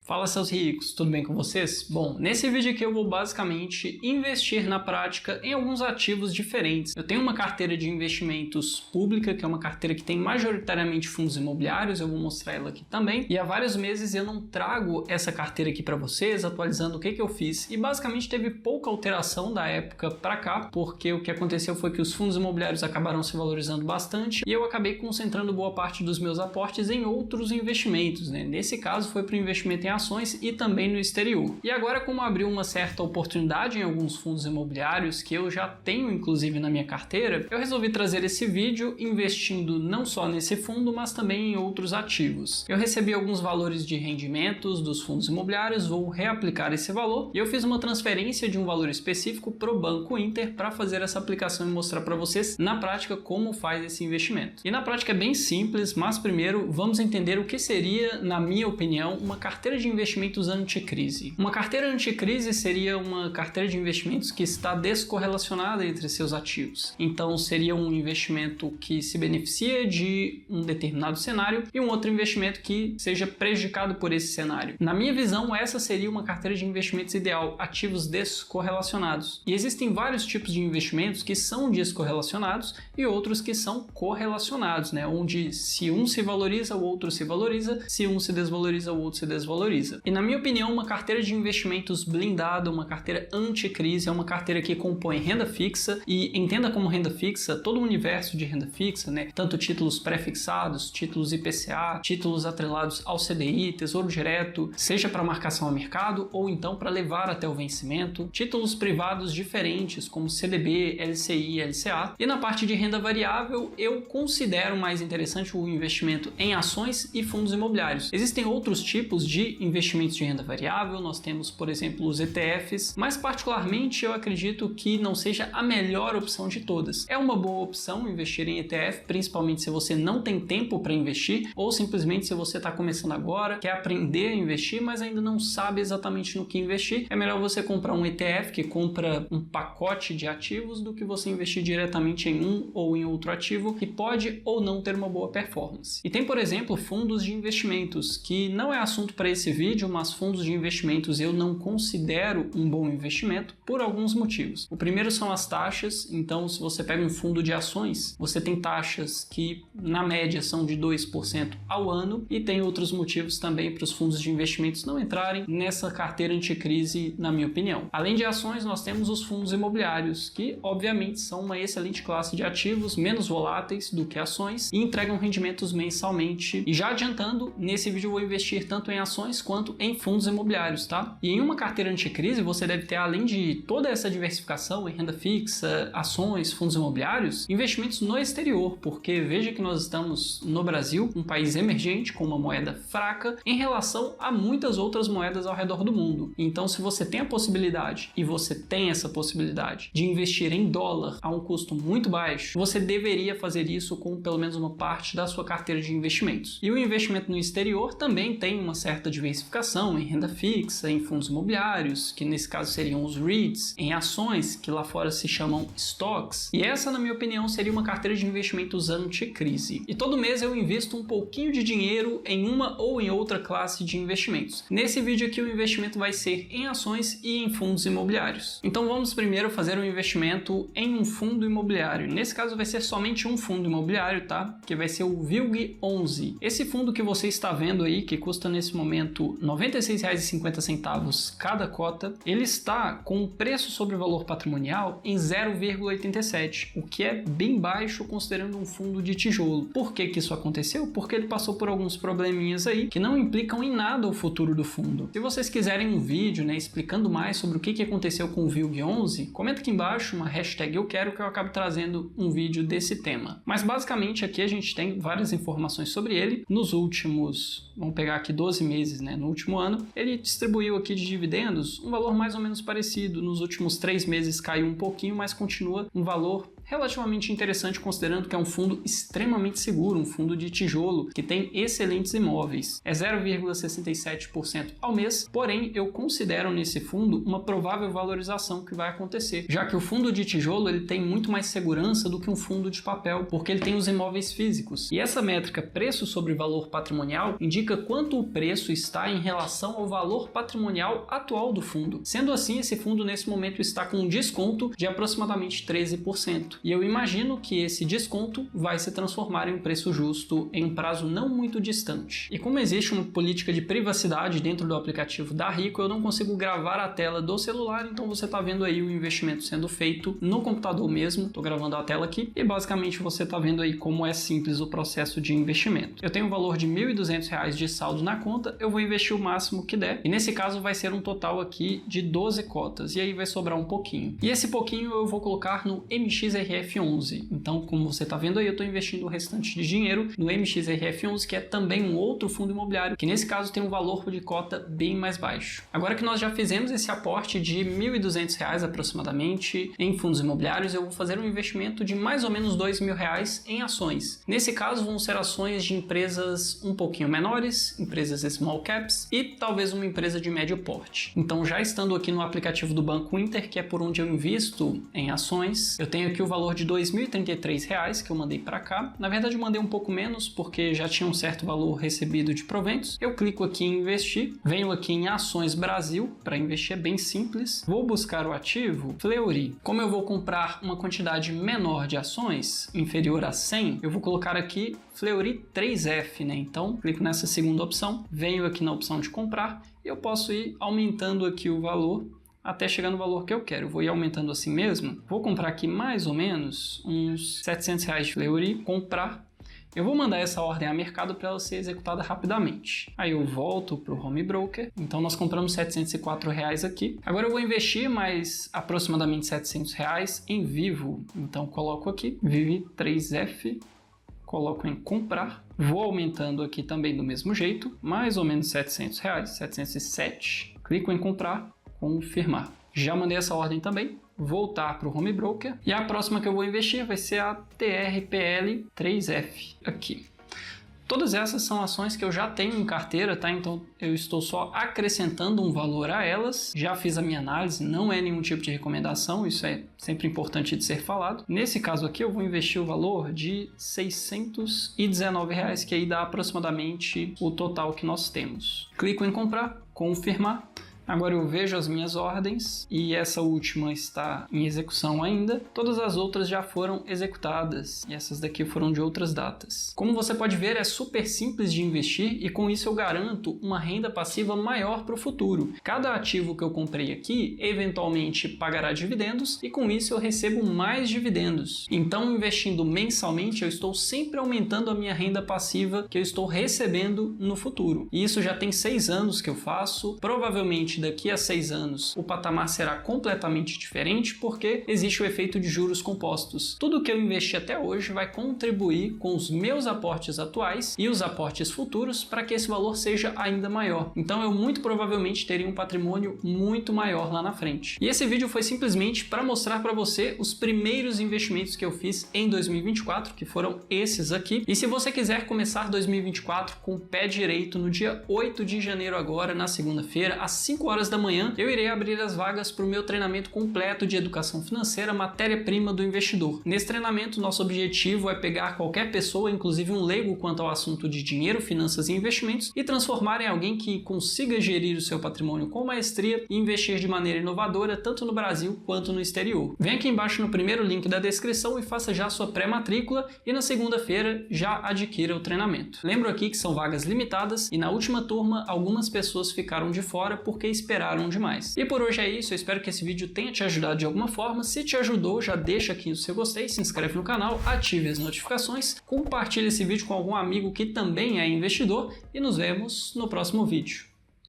Fala, seus ricos, tudo bem com vocês? Bom, nesse vídeo aqui eu vou basicamente investir na prática em alguns ativos diferentes. Eu tenho uma carteira de investimentos pública, que é uma carteira que tem majoritariamente fundos imobiliários, eu vou mostrar ela aqui também. E há vários meses eu não trago essa carteira aqui para vocês, atualizando o que eu fiz. E basicamente teve pouca alteração da época para cá, porque o que aconteceu foi que os fundos imobiliários acabaram se valorizando bastante e eu acabei concentrando boa parte dos meus aportes em outros investimentos, né? Nesse caso foi para o investimento em ações e também no exterior. E agora, como abriu uma certa oportunidade em alguns fundos imobiliários que eu já tenho inclusive na minha carteira, eu resolvi trazer esse vídeo investindo não só nesse fundo, mas também em outros ativos. Eu recebi alguns valores de rendimentos dos fundos imobiliários, vou reaplicar esse valor e eu fiz uma transferência de um valor específico para o Banco Inter para fazer essa aplicação e mostrar para vocês na prática como faz esse investimento. E na prática é bem simples, mas primeiro vamos entender o que seria, na minha opinião, uma carteira de investimentos anticrise. Uma carteira anticrise seria uma carteira de investimentos que está descorrelacionada entre seus ativos. Então seria um investimento que se beneficia de um determinado cenário e um outro investimento que seja prejudicado por esse cenário. Na minha visão, essa seria uma carteira de investimentos ideal, ativos descorrelacionados. E existem vários tipos de investimentos que são descorrelacionados e outros que são correlacionados, né? Onde se um se valoriza, o outro se valoriza, se um se desvaloriza, o outro se desvaloriza. E na minha opinião, uma carteira de investimentos blindada, uma carteira anticrise, é uma carteira que compõe renda fixa e entenda como renda fixa todo o universo de renda fixa, né? Tanto títulos pré-fixados, títulos IPCA, títulos atrelados ao CDI, Tesouro Direto, seja para marcação a mercado ou então para levar até o vencimento, títulos privados diferentes como CDB, LCI, LCA. E na parte de renda variável, eu considero mais interessante o investimento em ações e fundos imobiliários. Existem outros tipos de investimentos de renda variável, nós temos, por exemplo, os ETFs, mas particularmente eu acredito que não seja a melhor opção de todas. É uma boa opção investir em ETF, principalmente se você não tem tempo para investir ou simplesmente se você está começando agora, quer aprender a investir, mas ainda não sabe exatamente no que investir. É melhor você comprar um ETF que compra um pacote de ativos do que você investir diretamente em um ou em outro ativo que pode ou não ter uma boa performance. E tem, por exemplo, fundos de investimentos, que não é assunto para esse vídeo, mas fundos de investimentos eu não considero um bom investimento por alguns motivos. O primeiro são as taxas. Então, se você pega um fundo de ações, você tem taxas que na média são de 2% ao ano e tem outros motivos também para os fundos de investimentos não entrarem nessa carteira anticrise, na minha opinião. Além de ações, nós temos os fundos imobiliários, que obviamente são uma excelente classe de ativos, menos voláteis do que ações e entregam rendimentos mensalmente. E já adiantando, nesse vídeo eu vou investir tanto em ações quanto em fundos imobiliários, tá? E em uma carteira anticrise, você deve ter, além de toda essa diversificação em renda fixa, ações, fundos imobiliários, investimentos no exterior, porque veja que nós estamos no Brasil, um país emergente com uma moeda fraca em relação a muitas outras moedas ao redor do mundo. Então, se você tem a possibilidade, e você tem essa possibilidade, de investir em dólar a um custo muito baixo, você deveria fazer isso com pelo menos uma parte da sua carteira de investimentos. E o investimento no exterior também tem uma certa diversificação em renda fixa, em fundos imobiliários, que nesse caso seriam os REITs, em ações, que lá fora se chamam stocks. E essa, na minha opinião, seria uma carteira de investimentos anticrise. E todo mês eu invisto um pouquinho de dinheiro em uma ou em outra classe de investimentos. Nesse vídeo aqui o investimento vai ser em ações e em fundos imobiliários. Então vamos primeiro fazer um investimento em um fundo imobiliário. Nesse caso vai ser somente um fundo imobiliário, tá? Que vai ser o VILG11. Esse fundo que você está vendo aí, que custa nesse momento R$ 96,50 cada cota, ele está com o preço sobre o valor patrimonial em 0,87, o que é bem baixo considerando um fundo de tijolo. Por que isso aconteceu? Porque ele passou por alguns probleminhas aí que não implicam em nada o futuro do fundo. Se vocês quiserem um vídeo, né, explicando mais sobre o que aconteceu com o VILG11, comenta aqui embaixo uma hashtag eu quero que eu acabe trazendo um vídeo desse tema. Mas basicamente aqui a gente tem várias informações sobre ele. Nos últimos, vamos pegar aqui 12 meses, né, no último ano, ele distribuiu aqui de dividendos um valor mais ou menos parecido. Nos últimos 3 meses caiu um pouquinho, mas continua um valor relativamente interessante considerando que é um fundo extremamente seguro, um fundo de tijolo que tem excelentes imóveis. É 0,67% ao mês, porém eu considero nesse fundo uma provável valorização que vai acontecer, já que o fundo de tijolo ele tem muito mais segurança do que um fundo de papel, porque ele tem os imóveis físicos. E essa métrica preço sobre valor patrimonial indica quanto o preço está em relação ao valor patrimonial atual do fundo. Sendo assim, esse fundo nesse momento está com um desconto de aproximadamente 13%. E eu imagino que esse desconto vai se transformar em um preço justo em um prazo não muito distante. E como existe uma política de privacidade dentro do aplicativo da Rico, eu não consigo gravar a tela do celular, então você está vendo aí o investimento sendo feito no computador mesmo. Estou gravando a tela aqui e basicamente você está vendo aí como é simples o processo de investimento. Eu tenho um valor de R$ 1.200 de saldo na conta, eu vou investir o máximo que der e nesse caso vai ser um total aqui de 12 cotas e aí vai sobrar um pouquinho. E esse pouquinho eu vou colocar no MXRF11. Então, como você está vendo aí, eu estou investindo o restante de dinheiro no MXRF11, que é também um outro fundo imobiliário, que nesse caso tem um valor de cota bem mais baixo. Agora que nós já fizemos esse aporte de R$ 1.200 aproximadamente em fundos imobiliários, eu vou fazer um investimento de mais ou menos R$ 2.000 em ações. Nesse caso, vão ser ações de empresas um pouquinho menores, empresas small caps e talvez uma empresa de médio porte. Então, já estando aqui no aplicativo do Banco Inter, que é por onde eu invisto em ações, eu tenho aqui o valor de R$ 2.033 que eu mandei para cá. Na verdade, eu mandei um pouco menos porque já tinha um certo valor recebido de proventos. Eu clico aqui em investir, venho aqui em Ações Brasil para investir, é bem simples. Vou buscar o ativo Fleury. Como eu vou comprar uma quantidade menor de ações, inferior a 100, eu vou colocar aqui Fleury 3F, né? Então, clico nessa segunda opção, venho aqui na opção de comprar e eu posso ir aumentando aqui o valor até chegar no valor que eu quero. Eu vou ir aumentando assim mesmo. Vou comprar aqui mais ou menos uns R$ 700 de Fleury, comprar. Eu vou mandar essa ordem a mercado para ela ser executada rapidamente. Aí eu volto para o Home Broker. Então nós compramos R$ 704 aqui. Agora eu vou investir mais aproximadamente R$ 700 em Vivo. Então coloco aqui Vive 3F, coloco em comprar. Vou aumentando aqui também do mesmo jeito, mais ou menos R$ 700, 707. Clico em comprar, confirmar. Já mandei essa ordem também. Voltar para o Home Broker e a próxima que eu vou investir vai ser a TRPL 3F aqui. Todas essas são ações que eu já tenho em carteira, tá? Então eu estou só acrescentando um valor a elas. Já fiz a minha análise, não é nenhum tipo de recomendação, isso é sempre importante de ser falado. Nesse caso aqui eu vou investir o valor de R$ 619, que aí dá aproximadamente o total que nós temos. Clico em comprar, confirmar. Agora eu vejo as minhas ordens e essa última está em execução ainda. Todas as outras já foram executadas e essas daqui foram de outras datas. Como você pode ver, é super simples de investir e com isso eu garanto uma renda passiva maior para o futuro. Cada ativo que eu comprei aqui eventualmente pagará dividendos e com isso eu recebo mais dividendos. Então, investindo mensalmente, eu estou sempre aumentando a minha renda passiva que eu estou recebendo no futuro. E isso já tem 6 anos que eu faço. Provavelmente daqui a 6 anos o patamar será completamente diferente porque existe o efeito de juros compostos. Tudo que eu investi até hoje vai contribuir com os meus aportes atuais e os aportes futuros para que esse valor seja ainda maior. Então eu muito provavelmente teria um patrimônio muito maior lá na frente. E esse vídeo foi simplesmente para mostrar para você os primeiros investimentos que eu fiz em 2024, que foram esses aqui. E se você quiser começar 2024 com o pé direito no dia 8 de janeiro agora, na segunda-feira, às 5 horas da manhã, eu irei abrir as vagas para o meu treinamento completo de educação financeira, matéria-prima do investidor. Nesse treinamento, nosso objetivo é pegar qualquer pessoa, inclusive um leigo quanto ao assunto de dinheiro, finanças e investimentos, e transformar em alguém que consiga gerir o seu patrimônio com maestria e investir de maneira inovadora, tanto no Brasil quanto no exterior. Vem aqui embaixo no primeiro link da descrição e faça já a sua pré-matrícula e na segunda-feira já adquira o treinamento. Lembro aqui que são vagas limitadas e na última turma algumas pessoas ficaram de fora porque esperaram demais. E por hoje é isso, eu espero que esse vídeo tenha te ajudado de alguma forma. Se te ajudou, já deixa aqui o seu gostei, se inscreve no canal, ative as notificações, compartilhe esse vídeo com algum amigo que também é investidor e nos vemos no próximo vídeo.